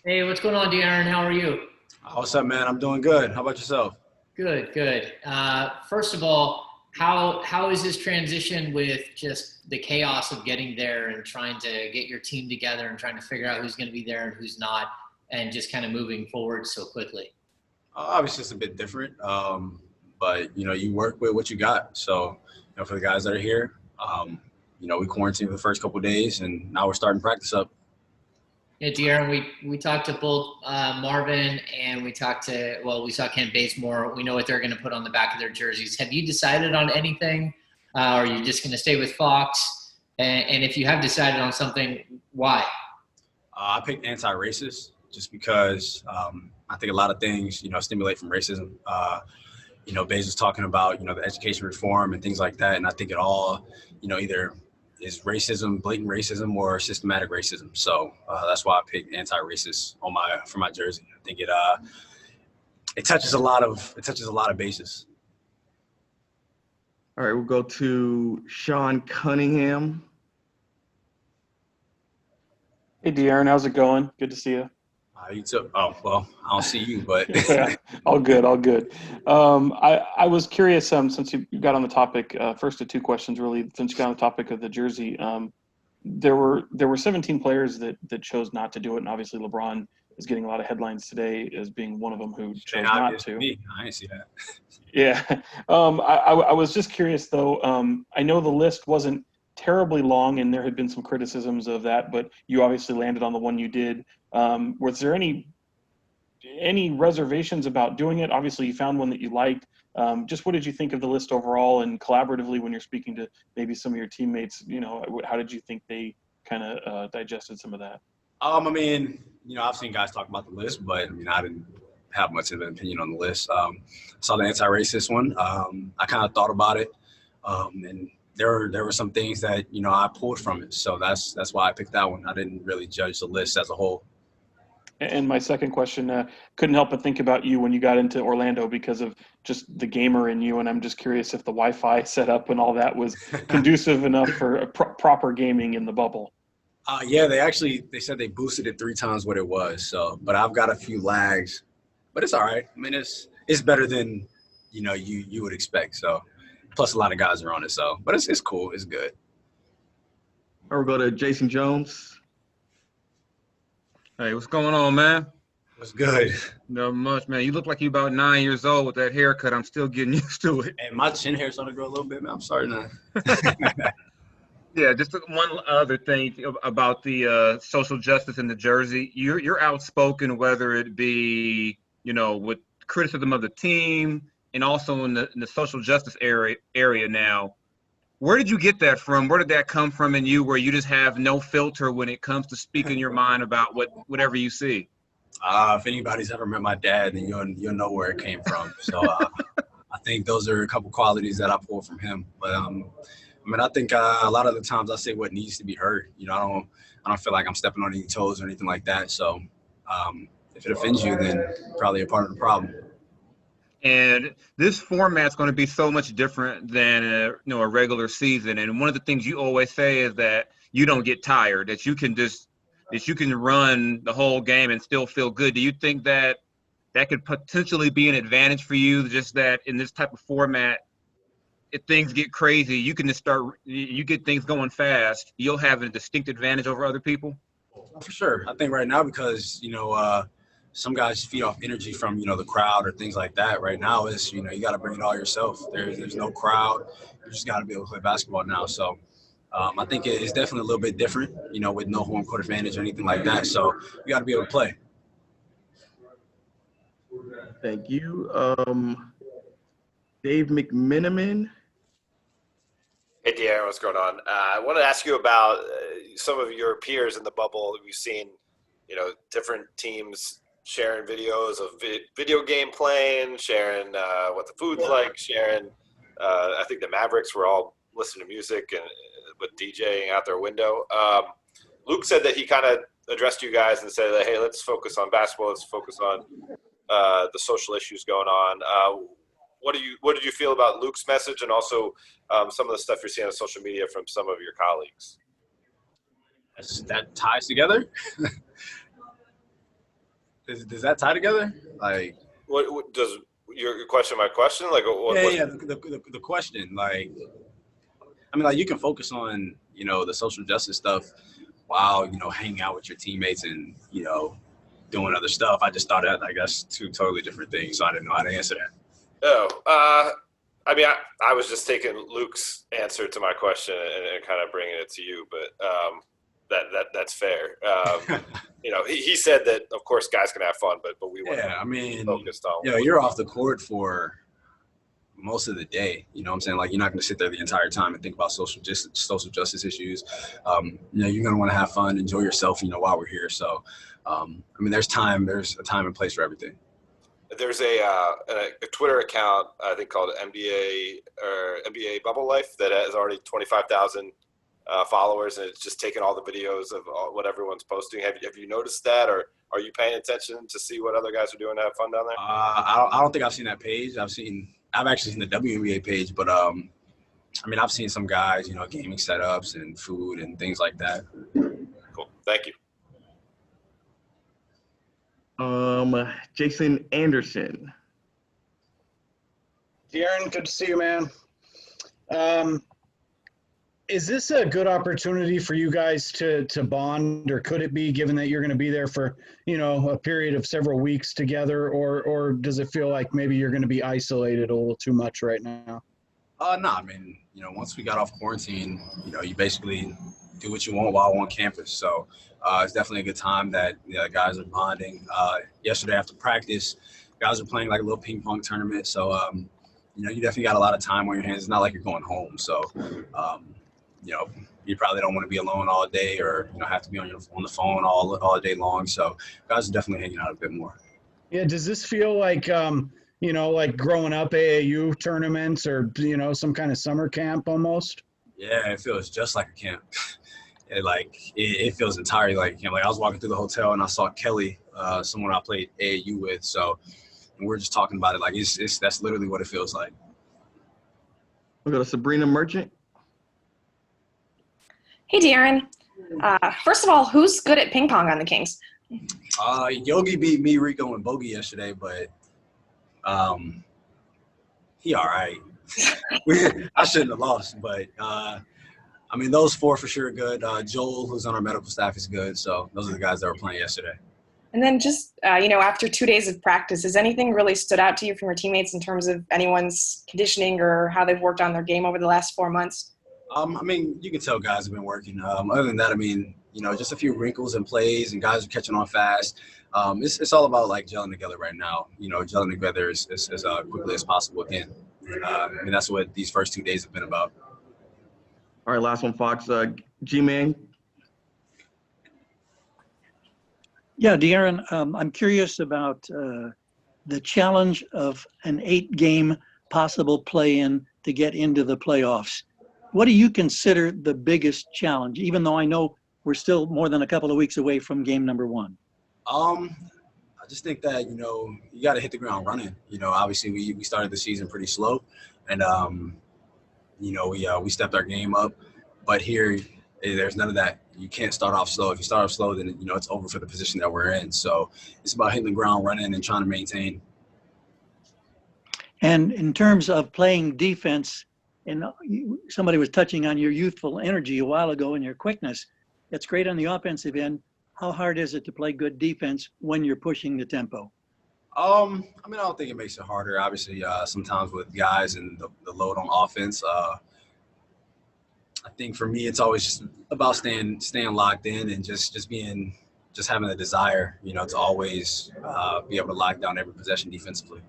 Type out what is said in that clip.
Hey, what's going on, De'Aaron? How are you? What's up, man? I'm doing good. How about yourself? Good, good. First of all, how is this transition with just the chaos of getting there and trying to get your team together and trying to figure out who's going to be there and who's not, and just kind of moving forward so quickly? Obviously, it's a bit different, but you work with what you got. So, for the guys that are here, we quarantined for the first couple of days, and now we're starting practice up. Yeah, De'Aaron, we talked to both Marvin and we saw Kent Bazemore. We know what they're going to put on the back of their jerseys. Have you decided on anything? Or are you just going to stay with Fox? And if you have decided on something, why? I picked anti-racist just because I think a lot of things, stimulate from racism. Bays was talking about, the education reform and things like that. And I think it all, either is racism, blatant racism, or systematic racism. So that's why I picked anti-racist for my jersey. I think it touches a lot of bases. All right, we'll go to Sean Cunningham. Hey, De'Aaron, how's it going? Good to see you. You took. Oh well, I don't see you, but Yeah, all good, all good. I was curious, since you got on the topic, first of two questions really, since you got on the topic of the jersey. There were 17 players that chose not to do it, and obviously LeBron is getting a lot of headlines today as being one of them who chose not to. Me, I didn't see that. Yeah. I was just curious though. I know the list wasn't terribly long and there had been some criticisms of that, but you obviously landed on the one you did. Was there any reservations about doing it? Obviously you found one that you liked. Just what did you think of the list overall, and collaboratively when you're speaking to maybe some of your teammates, how did you think they kind of digested some of that? I've seen guys talk about the list, but I didn't have much of an opinion on the list. I saw the anti-racist one. I kind of thought about it, and there were some things that I pulled from it. So that's why I picked that one. I didn't really judge the list as a whole. And my second question, couldn't help but think about you when you got into Orlando because of just the gamer in you. And I'm just curious if the Wi-Fi setup and all that was conducive enough for proper gaming in the bubble. Yeah, they said they boosted it 3 times what it was. So, but I've got a few lags, but it's all right. I mean, it's better than you would expect. So, plus a lot of guys are on it. So, but it's cool. It's good. All right, we'll go to Jason Jones. Hey, what's going on, man? What's good? Not much, man. You look like you about 9 years old with that haircut. I'm still getting used to it. And my chin hair's starting to grow a little bit, man. I'm starting to. Yeah, just one other thing about the social justice in the jersey. You're outspoken, whether it be with criticism of the team and also in the social justice area now. Where did you get that from? Where did that come from in you, where you just have no filter when it comes to speaking your mind about whatever you see? If anybody's ever met my dad, then you'll know where it came from. So I think those are a couple qualities that I pulled from him. But I think a lot of the times I say what needs to be heard. I don't feel like I'm stepping on any toes or anything like that. So if it offends you, then probably a part of the problem. And this format's going to be so much different than a regular season. And one of the things you always say is that you don't get tired, that you can run the whole game and still feel good. Do you think that could potentially be an advantage for you? Just that in this type of format, if things get crazy, you can just you get things going fast. You'll have a distinct advantage over other people. For sure. I think right now because some guys feed off energy from the crowd or things like that. Right now is you got to bring it all yourself. There's no crowd. You just got to be able to play basketball now. So I think it's definitely a little bit different. With no home court advantage or anything like that. So you got to be able to play. Thank you. Dave McMenamin. Hey, De'Aaron, what's going on? I want to ask you about some of your peers in the bubble. We've seen, different teams sharing videos of video game playing, sharing what the food's like, sharing. I think the Mavericks were all listening to music and with DJing out their window. Luke said that he kind of addressed you guys and said that, hey, let's focus on basketball. Let's focus on the social issues going on. What did you feel about Luke's message, and also some of the stuff you're seeing on social media from some of your colleagues? That ties together. Does that tie together? Like, What does your question? My question, like, yeah. The question, like, I mean, like, you can focus on, the social justice stuff while, hanging out with your teammates and, doing other stuff. I just thought that, like, that's two totally different things. So I didn't know how to answer that. Oh, I mean, I was just taking Luke's answer to my question and kind of bringing it to you, but that's fair. He said that, of course, guys can have fun, but we want to focused on. You're off the court for most of the day. You know what I'm saying? Like, you're not going to sit there the entire time and think about social justice issues. You're going to want to have fun, enjoy yourself, while we're here. So, there's a time and place for everything. There's a Twitter account, I think, called NBA Bubble Life that has already 25,000 followers, and it's just taking all the videos of what everyone's posting. Have you noticed that, or are you paying attention to see what other guys are doing to have fun down there? I don't think I've seen that page. I've actually seen the WNBA page, but I've seen some guys, gaming setups and food and things like that. Cool. Thank you. Jason Anderson. De'Aaron, good to see you, man. Is this a good opportunity for you guys to bond, or could it be, given that you're going to be there for, a period of several weeks together, or does it feel like maybe you're going to be isolated a little too much right now? No, once we got off quarantine, you basically do what you want while on campus. So it's definitely a good time that guys are bonding. Yesterday after practice, guys are playing like a little ping pong tournament. So, you definitely got a lot of time on your hands. It's not like you're going home. So, you probably don't want to be alone all day, or have to be on the phone all day long. So guys are definitely hanging out a bit more. Yeah. Does this feel like like growing up AAU tournaments, or some kind of summer camp almost? Yeah, it feels just like a camp. It feels entirely like a camp. Like, I was walking through the hotel and I saw Kelly, someone I played AAU with. So, and we're just talking about it. Like, that's literally what it feels like. We'll go to Sabrina Merchant. Hey, De'Aaron. First of all, who's good at ping pong on the Kings? Yogi beat me, Rico, and Bogey yesterday, but he all right. I shouldn't have lost, but those four for sure are good. Joel, who's on our medical staff, is good. So those are the guys that were playing yesterday. And then just, after 2 days of practice, has anything really stood out to you from your teammates in terms of anyone's conditioning or how they've worked on their game over the last 4 months? You can tell guys have been working. Other than that, just a few wrinkles in plays, and guys are catching on fast. It's all about, like, gelling together right now. Gelling together as quickly as possible again. That's what these first 2 days have been about. All right, last one, Fox. G-Man. Yeah, De'Aaron, I'm curious about the challenge of an 8-game possible play-in to get into the playoffs. What do you consider the biggest challenge, even though I know we're still more than a couple of weeks away from game number 1? I just think that, you got to hit the ground running. Obviously we started the season pretty slow, and, we stepped our game up. But here, there's none of that. You can't start off slow. If you start off slow, then, it's over for the position that we're in. So it's about hitting the ground running and trying to maintain. And in terms of playing defense, and somebody was touching on your youthful energy a while ago and your quickness. It's great on the offensive end. How hard is it to play good defense when you're pushing the tempo? I don't think it makes it harder. Obviously, sometimes with guys and the load on offense, I think for me, it's always just about staying locked in and just having the desire, to always be able to lock down every possession defensively.